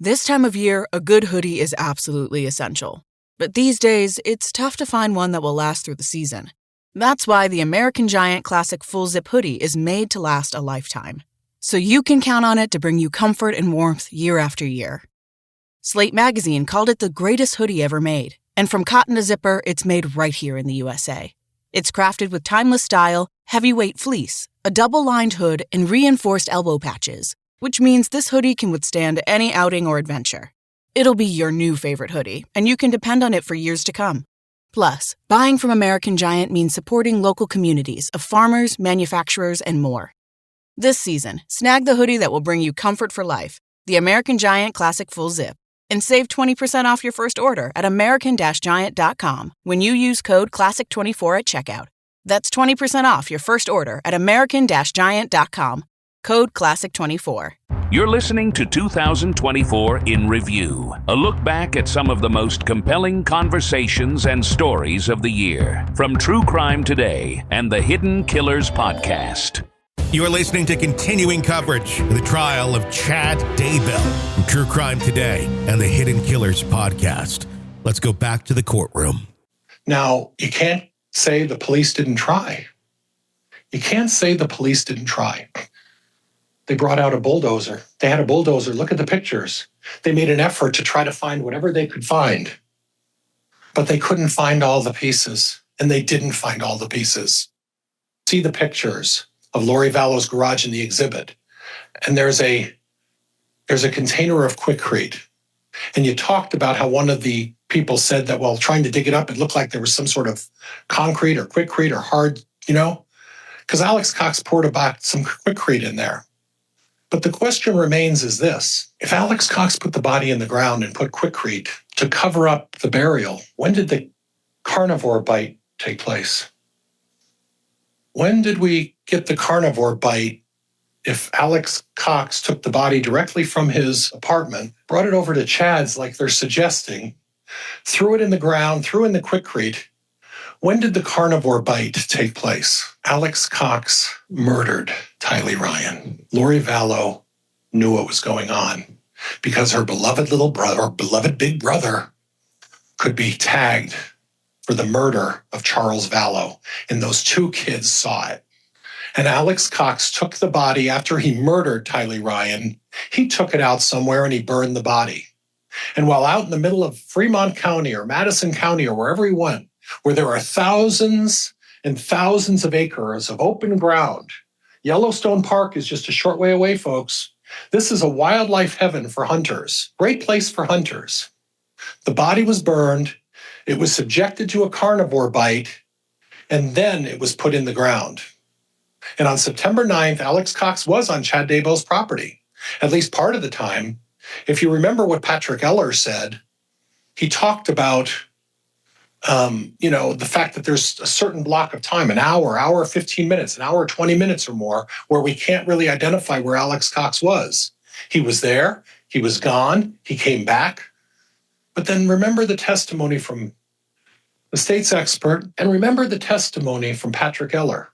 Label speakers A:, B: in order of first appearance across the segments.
A: This time of year, a good hoodie is absolutely essential. But these days, it's tough to find one that will last through the season. That's why the American Giant Classic Full Zip Hoodie is made to last a lifetime. So you can count on it to bring you comfort and warmth year after year. Slate Magazine called it the greatest hoodie ever made. And from cotton to zipper, it's made right here in the USA. It's crafted with timeless style, heavyweight fleece, a double-lined hood, and reinforced elbow patches, which means this hoodie can withstand any outing or adventure. It'll be your new favorite hoodie, and you can depend on it for years to come. Plus, buying from American Giant means supporting local communities of farmers, manufacturers, and more. This season, snag the hoodie that will bring you comfort for life, the American Giant Classic Full Zip, and save 20% off your first order at american-giant.com when you use code CLASSIC24 at checkout. That's 20% off your first order at american-giant.com. Code CLASSIC24.
B: You're listening to 2024 in Review, a look back at some of the most compelling conversations and stories of the year from True Crime Today and the Hidden Killers podcast.
C: You are listening to continuing coverage of the trial of Chad Daybell from True Crime Today and the Hidden Killers podcast. Let's go back to the courtroom.
D: Now, you can't say the police didn't try. You can't say the police didn't try. They brought out a bulldozer. They had a bulldozer. Look at the pictures. They made an effort to try to find whatever they could find. But they couldn't find all the pieces. And they didn't find all the pieces. See the pictures of Lori Vallow's garage in the exhibit. And there's a container of Quikrete. And you talked about how one of the people said that while trying to dig it up, it looked like there was some sort of concrete or Quikrete or hard, because Alex Cox poured about some Quikrete in there. But the question remains is this. If Alex Cox put the body in the ground and put Quikrete to cover up the burial, when did the carnivore bite take place? When did we get the carnivore bite if Alex Cox took the body directly from his apartment, brought it over to Chad's like they're suggesting, threw it in the ground, threw in the Quikrete? When did the carnivore bite take place? Alex Cox murdered Tylee Ryan. Lori Vallow knew what was going on because her beloved little brother, or beloved big brother, could be tagged for the murder of Charles Vallow. And those two kids saw it. And Alex Cox took the body after he murdered Tylee Ryan. He took it out somewhere and he burned the body. And while out in the middle of Fremont County or Madison County or wherever he went, where there are thousands and thousands of acres of open ground. Yellowstone Park is just a short way away, folks. This is a wildlife heaven for hunters. Great place for hunters. The body was burned. It was subjected to a carnivore bite, and then it was put in the ground. And on September 9th, Alex Cox was on Chad Daybell's property, at least part of the time. If you remember what Patrick Eller said, he talked about the fact that there's a certain block of time, an hour 15 minutes, an hour 20 minutes or more, where we can't really identify where Alex Cox was. He was there, he was gone, he came back. But then remember the testimony from the state's expert, and remember the testimony from Patrick Eller.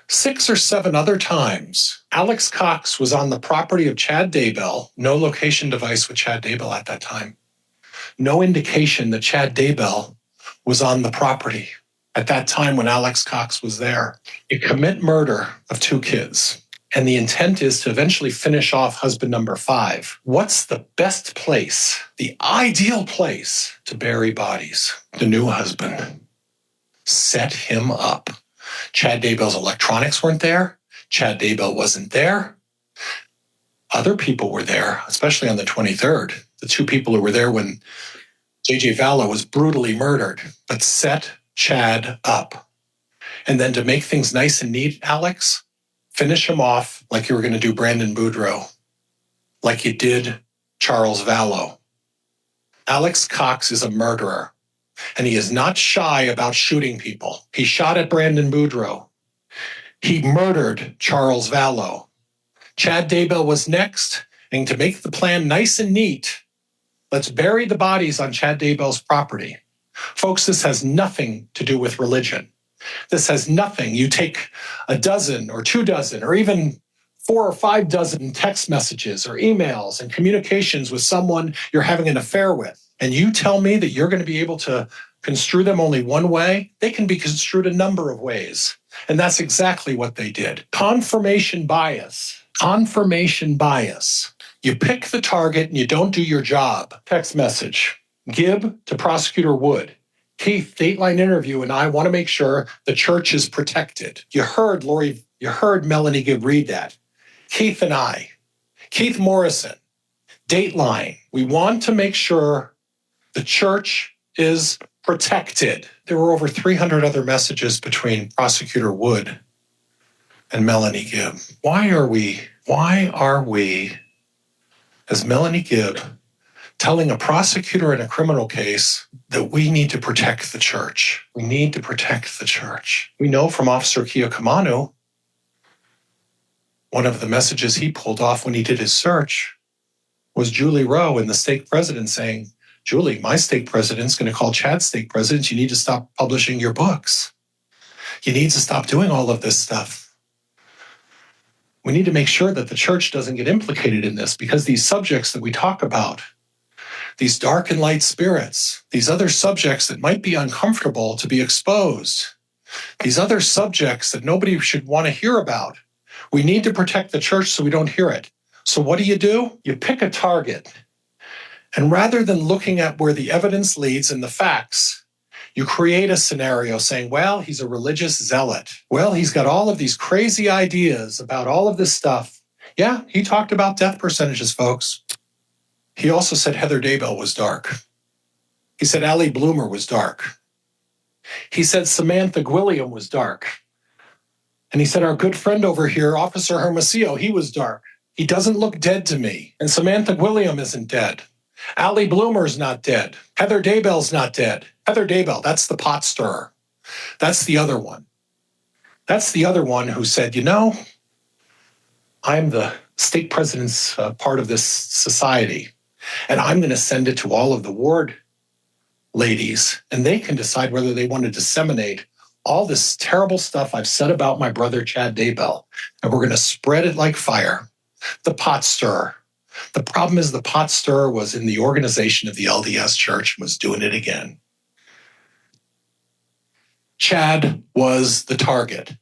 D: 6 or 7 other times, Alex Cox was on the property of Chad Daybell, no location device with Chad Daybell at that time. No indication that Chad Daybell was on the property at that time when Alex Cox was there. You commit murder of 2 kids, and the intent is to eventually finish off husband number 5. What's the best place, the ideal place to bury bodies? The new husband. Set him up. Chad Daybell's electronics weren't there. Chad Daybell wasn't there. Other people were there, especially on the 23rd. The 2 people who were there when J.J. Vallow was brutally murdered, but set Chad up. And then to make things nice and neat, Alex, finish him off like you were going to do Brandon Boudreaux, like you did Charles Vallow. Alex Cox is a murderer, and he is not shy about shooting people. He shot at Brandon Boudreaux. He murdered Charles Vallow. Chad Daybell was next, and to make the plan nice and neat, let's bury the bodies on Chad Daybell's property. Folks, this has nothing to do with religion. This has nothing. You take a dozen or 2 dozen or even 4 or 5 dozen text messages or emails and communications with someone you're having an affair with, and you tell me that you're going to be able to construe them only one way, they can be construed a number of ways. And that's exactly what they did. Confirmation bias. Confirmation bias. You pick the target and you don't do your job. Text message. Gibb to Prosecutor Wood. Keith, Dateline interview, and I want to make sure the church is protected. You heard Melanie Gibb read that. Keith and I. Keith Morrison. Dateline. We want to make sure the church is protected. There were over 300 other messages between Prosecutor Wood and Melanie Gibb. Why are we, as Melanie Gibb, telling a prosecutor in a criminal case that we need to protect the church? We need to protect the church. We know from Officer Kiyokamanu, one of the messages he pulled off when he did his search was Julie Rowe and the stake president saying, Julie, my stake president's going to call Chad's stake president. You need to stop publishing your books. You need to stop doing all of this stuff. We need to make sure that the church doesn't get implicated in this, because these subjects that we talk about, these dark and light spirits, these other subjects that might be uncomfortable to be exposed, these other subjects that nobody should want to hear about, we need to protect the church so we don't hear it. So what do? You pick a target. And rather than looking at where the evidence leads and the facts, you create a scenario saying, well, he's a religious zealot. Well, he's got all of these crazy ideas about all of this stuff. Yeah, he talked about death percentages, folks. He also said Heather Daybell was dark. He said Allie Bloomer was dark. He said Samantha Gwilliam was dark. And he said our good friend over here, Officer Hermosillo, he was dark. He doesn't look dead to me. And Samantha Gwilliam isn't dead. Allie Bloomer's not dead. Heather Daybell's not dead. Heather Daybell, that's the pot stirrer. That's the other one. That's the other one who said, I'm the stake president's part of this society, and I'm going to send it to all of the ward ladies, and they can decide whether they want to disseminate all this terrible stuff I've said about my brother, Chad Daybell, and we're going to spread it like fire. The pot stirrer. The problem is the pot stirrer was in the organization of the LDS Church and was doing it again. Chad was the target.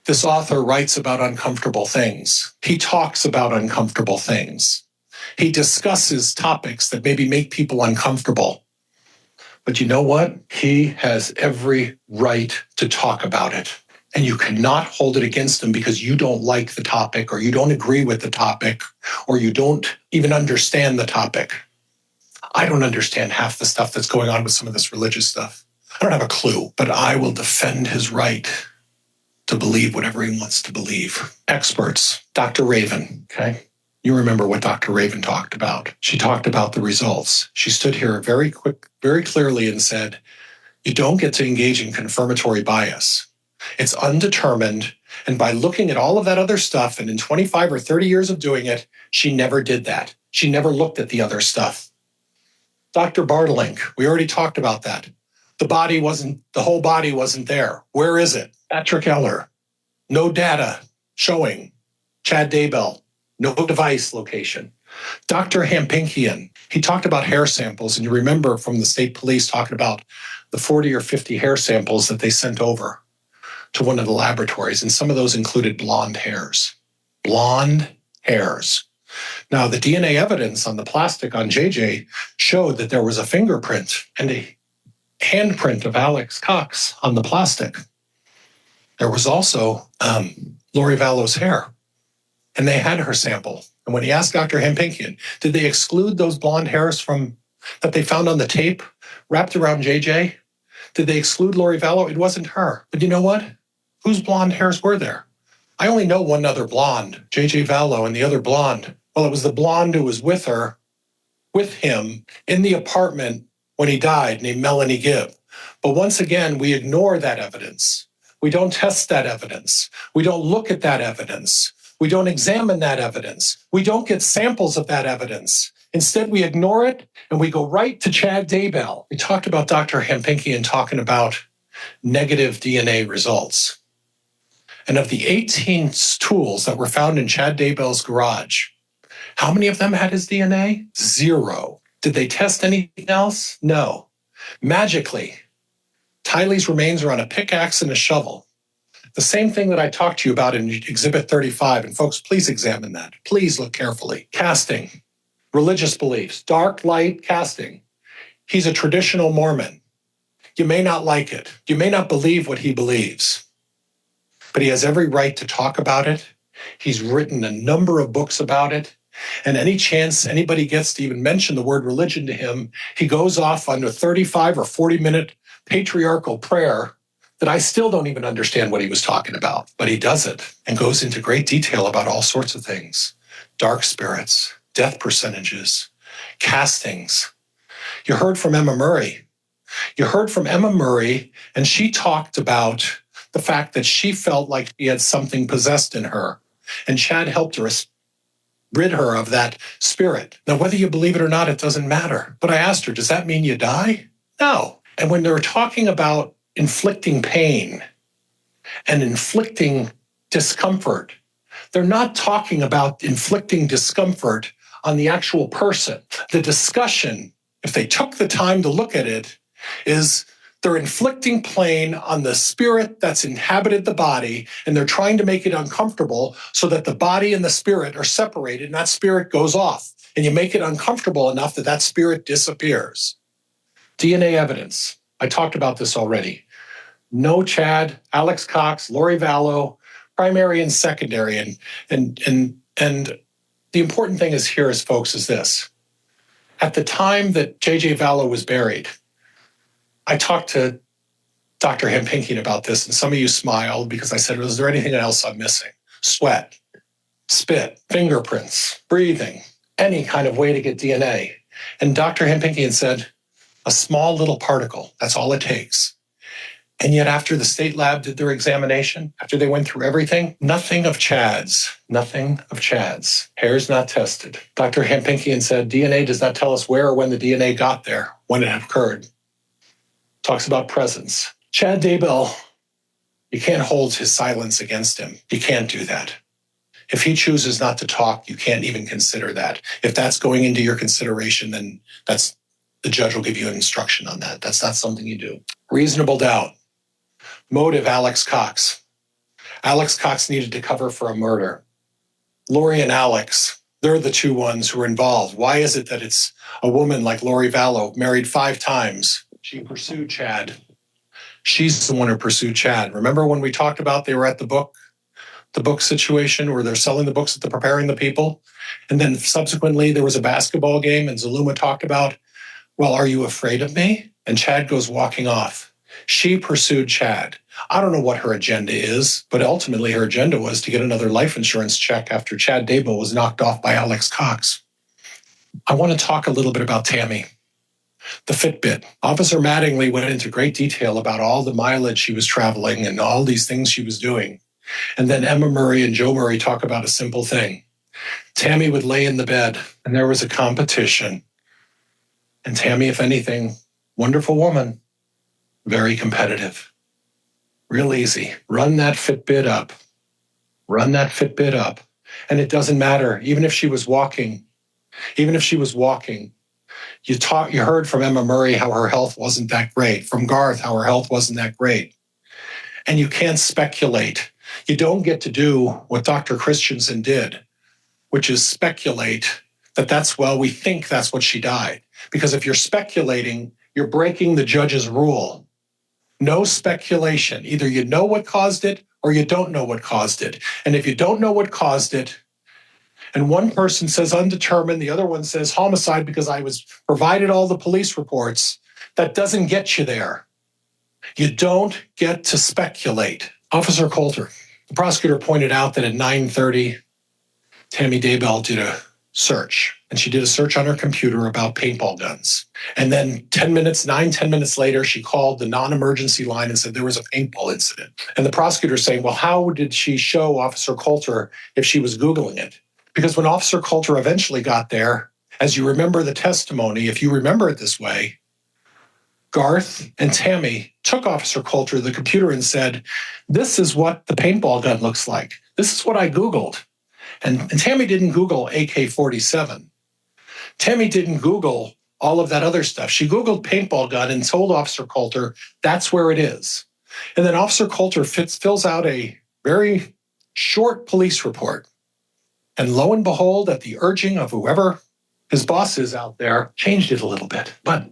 D: This author writes about uncomfortable things. He talks about uncomfortable things. He discusses topics that maybe make people uncomfortable. But you know what? He has every right to talk about it. And you cannot hold it against him because you don't like the topic, or you don't agree with the topic, or you don't even understand the topic. I don't understand half the stuff that's going on with some of this religious stuff. I don't have a clue, but I will defend his right to believe whatever he wants to believe. Experts, Dr. Raven, okay? You remember what Dr. Raven talked about. She talked about the results. She stood here very clearly and said, you don't get to engage in confirmatory bias. It's undetermined. And by looking at all of that other stuff, and in 25 or 30 years of doing it, she never did that. She never looked at the other stuff. Dr. Bartlink, we already talked about that. The whole body wasn't there. Where is it? Patrick Eller, no data showing Chad Daybell, no device location. Dr. Hampinkian, he talked about hair samples, and you remember from the state police talking about the 40 or 50 hair samples that they sent over to one of the laboratories, and some of those included blonde hairs. Blonde hairs. Now, the DNA evidence on the plastic on JJ showed that there was a fingerprint and a handprint of Alex Cox on the plastic. There was also Lori Vallow's hair, and they had her sample. And when he asked Dr. Hampinkian, did they exclude those blonde hairs that they found on the tape wrapped around JJ? Did they exclude Lori Vallow? It wasn't her. But you know what? Whose blonde hairs were there? I only know one other blonde, JJ Vallow, and the other blonde. Well, it was the blonde who was with him in the apartment when he died, named Melanie Gibb. But once again, we ignore that evidence. We don't test that evidence. We don't look at that evidence. We don't examine that evidence. We don't get samples of that evidence. Instead, we ignore it and we go right to Chad Daybell. We talked about Dr. Hampinkian talking about negative DNA results. And of the 18 tools that were found in Chad Daybell's garage, how many of them had his DNA? 0. Did they test anything else? No. Magically, Tylee's remains are on a pickaxe and a shovel. The same thing that I talked to you about in Exhibit 35. And folks, please examine that. Please look carefully. Casting, religious beliefs, dark light casting. He's a traditional Mormon. You may not like it. You may not believe what he believes, but he has every right to talk about it. He's written a number of books about it. And any chance anybody gets to even mention the word religion to him, he goes off on a 35 or 40-minute patriarchal prayer that I still don't even understand what he was talking about. But he does it and goes into great detail about all sorts of things. Dark spirits, death percentages, castings. You heard from Emma Murray. And she talked about the fact that she felt like she had something possessed in her. And Chad helped her rid her of that spirit. Now, whether you believe it or not, it doesn't matter. But I asked her, does that mean you die? No. And when they're talking about inflicting pain and inflicting discomfort, they're not talking about inflicting discomfort on the actual person. The discussion, if they took the time to look at it, is they're inflicting pain on the spirit that's inhabited the body, and they're trying to make it uncomfortable so that the body and the spirit are separated, and that spirit goes off. And you make it uncomfortable enough that that spirit disappears. DNA evidence. I talked about this already. No Chad, Alex Cox, Lori Vallow, primary and secondary. And the important thing is here, folks, is this. At the time that J.J. Vallow was buried, I talked to Dr. Hempinkian about this, and some of you smiled because I said, is there anything else I'm missing? Sweat, spit, fingerprints, breathing, any kind of way to get DNA. And Dr. Hempinkian said, a small little particle, that's all it takes. And yet after the state lab did their examination, after they went through everything, nothing of Chad's. Hair's not tested. Dr. Hempinkian said, DNA does not tell us where or when the DNA got there, when it occurred. Talks about presence. Chad Daybell, you can't hold his silence against him. You can't do that. If he chooses not to talk, you can't even consider that. If that's going into your consideration, then the judge will give you an instruction on that. That's not something you do. Reasonable doubt. Motive, Alex Cox. Alex Cox needed to cover for a murder. Lori and Alex, they're the two ones who are involved. Why is it that it's a woman like Lori Vallow, married 5 times? She pursued Chad. She's the one who pursued Chad. Remember when we talked about they were at the book situation where they're selling the books at the Preparing the People? And then subsequently there was a basketball game and Zaluma talked about, well, are you afraid of me? And Chad goes walking off. She pursued Chad. I don't know what her agenda is, but ultimately her agenda was to get another life insurance check after Chad Daybell was knocked off by Alex Cox. I want to talk a little bit about Tammy. The Fitbit. Officer Mattingly went into great detail about all the mileage she was traveling and all these things she was doing. And then Emma Murray and Joe Murray talk about a simple thing. Tammy would lay in the bed and there was a competition. And Tammy, if anything, wonderful woman, very competitive. Real easy. Run that Fitbit up. And it doesn't matter. Even if she was walking, you heard from Emma Murray how her health wasn't that great. From Garth, how her health wasn't that great. And you can't speculate. You don't get to do what Dr. Christensen did, which is speculate we think that's what she died. Because if you're speculating, you're breaking the judge's rule. No speculation. Either you know what caused it or you don't know what caused it. And if you don't know what caused it, and one person says undetermined, the other one says homicide because I was provided all the police reports, that doesn't get you there. You don't get to speculate. Officer Coulter, the prosecutor pointed out that at 9:30, Tammy Daybell did a search. And she did a search on her computer about paintball guns. And then 10 minutes later, she called the non-emergency line and said there was a paintball incident. And the prosecutor saying, well, how did she show Officer Coulter if she was Googling it? Because when Officer Coulter eventually got there, as you remember the testimony, if you remember it this way, Garth and Tammy took Officer Coulter to the computer and said, this is what the paintball gun looks like. This is what I Googled. And Tammy didn't Google AK-47. Tammy didn't Google all of that other stuff. She Googled paintball gun and told Officer Coulter, that's where it is. And then Officer Coulter fills out a very short police report. And lo and behold, at the urging of whoever his boss is out there, changed it a little bit. But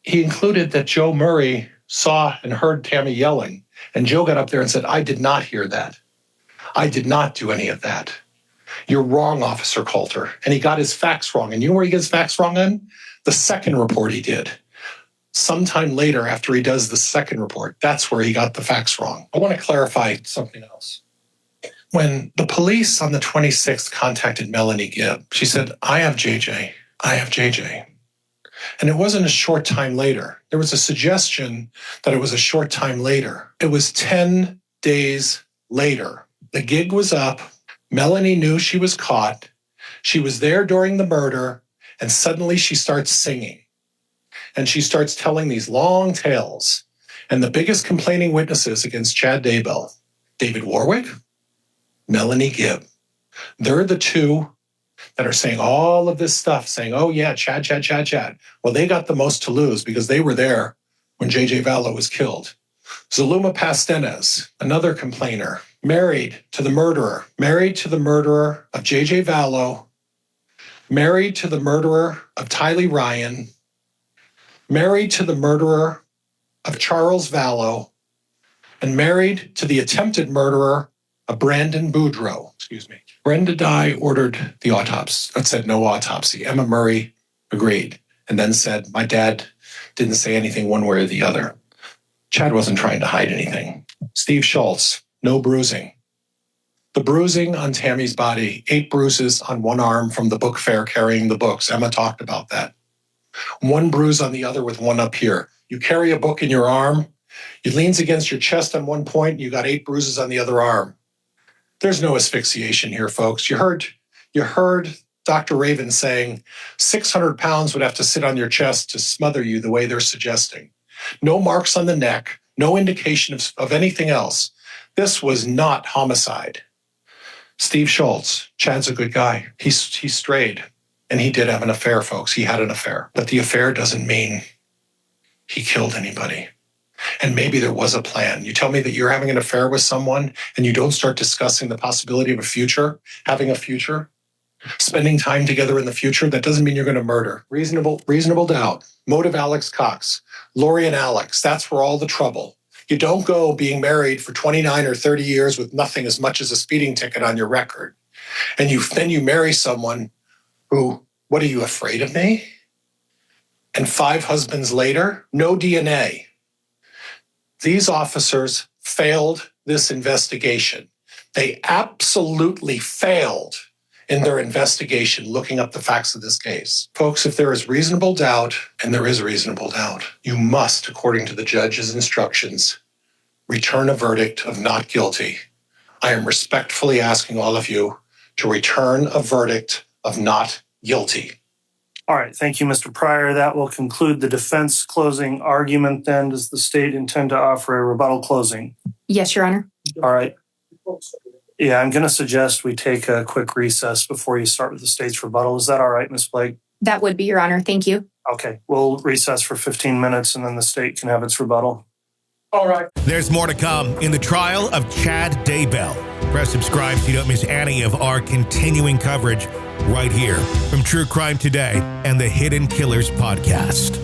D: he included that Joe Murray saw and heard Tammy yelling. And Joe got up there and said, I did not hear that. I did not do any of that. You're wrong, Officer Coulter. And he got his facts wrong. And you know where he gets facts wrong on? The second report he did. Sometime later, after he does the second report, that's where he got the facts wrong. I want to clarify something else. When the police on the 26th contacted Melanie Gibb, she said, I have JJ. I have JJ. And it wasn't a short time later. There was a suggestion that it was a short time later. It was 10 days later. The gig was up. Melanie knew she was caught. She was there during the murder, and suddenly she starts singing. And she starts telling these long tales. And the biggest complaining witnesses against Chad Daybell, David Warwick, Melanie Gibb. They're the two that are saying all of this stuff, saying, oh yeah, Chad. Well, they got the most to lose because they were there when J.J. Vallow was killed. Zaluma Pastenes, another complainer, married to the murderer of J.J. Vallow, married to the murderer of Tylee Ryan, married to the murderer of Charles Vallow, and married to the attempted murderer of Brandon Boudreaux. Brenda Dye ordered the autopsy, said no autopsy. Emma Murray agreed, and then said, my dad didn't say anything one way or the other. Chad wasn't trying to hide anything. Steve Schultz, no bruising. The bruising on Tammy's body, 8 bruises on one arm from the book fair carrying the books. Emma talked about that. 1 bruise on the other with 1 up here. You carry a book in your arm, it leans against your chest on one point, and you got 8 bruises on the other arm. There's no asphyxiation here, folks. You heard Dr. Raven saying 600 pounds would have to sit on your chest to smother you the way they're suggesting. No marks on the neck, no indication of anything else. This was not homicide. Steve Schultz, Chad's a good guy. He strayed, and he did have an affair, folks. He had an affair. But the affair doesn't mean he killed anybody. And maybe there was a plan. You tell me that you're having an affair with someone and you don't start discussing the possibility of a future, having a future, spending time together in the future, that doesn't mean you're going to murder. Reasonable doubt. Motive Alex Cox. Lori and Alex, that's where all the trouble. You don't go being married for 29 or 30 years with nothing as much as a speeding ticket on your record. And then you marry someone who, what are you, afraid of me? And 5 husbands later, no DNA. These officers failed this investigation. They absolutely failed in their investigation looking up the facts of this case. Folks, if there is reasonable doubt, and there is reasonable doubt, you must, according to the judge's instructions, return a verdict of not guilty. I am respectfully asking all of you to return a verdict of not guilty.
E: All right. Thank you, Mr. Pryor. That will conclude the defense closing argument then. Does the state intend to offer a rebuttal closing?
F: Yes, Your Honor.
E: All right. Yeah, I'm going to suggest we take a quick recess before you start with the state's rebuttal. Is that all right, Ms. Blake?
F: That would be, Your Honor. Thank you.
E: Okay. We'll recess for 15 minutes and then the state can have its rebuttal.
D: All right.
C: There's more to come in the trial of Chad Daybell. Press subscribe so you don't miss any of our continuing coverage right here from True Crime Today and the Hidden Killers podcast.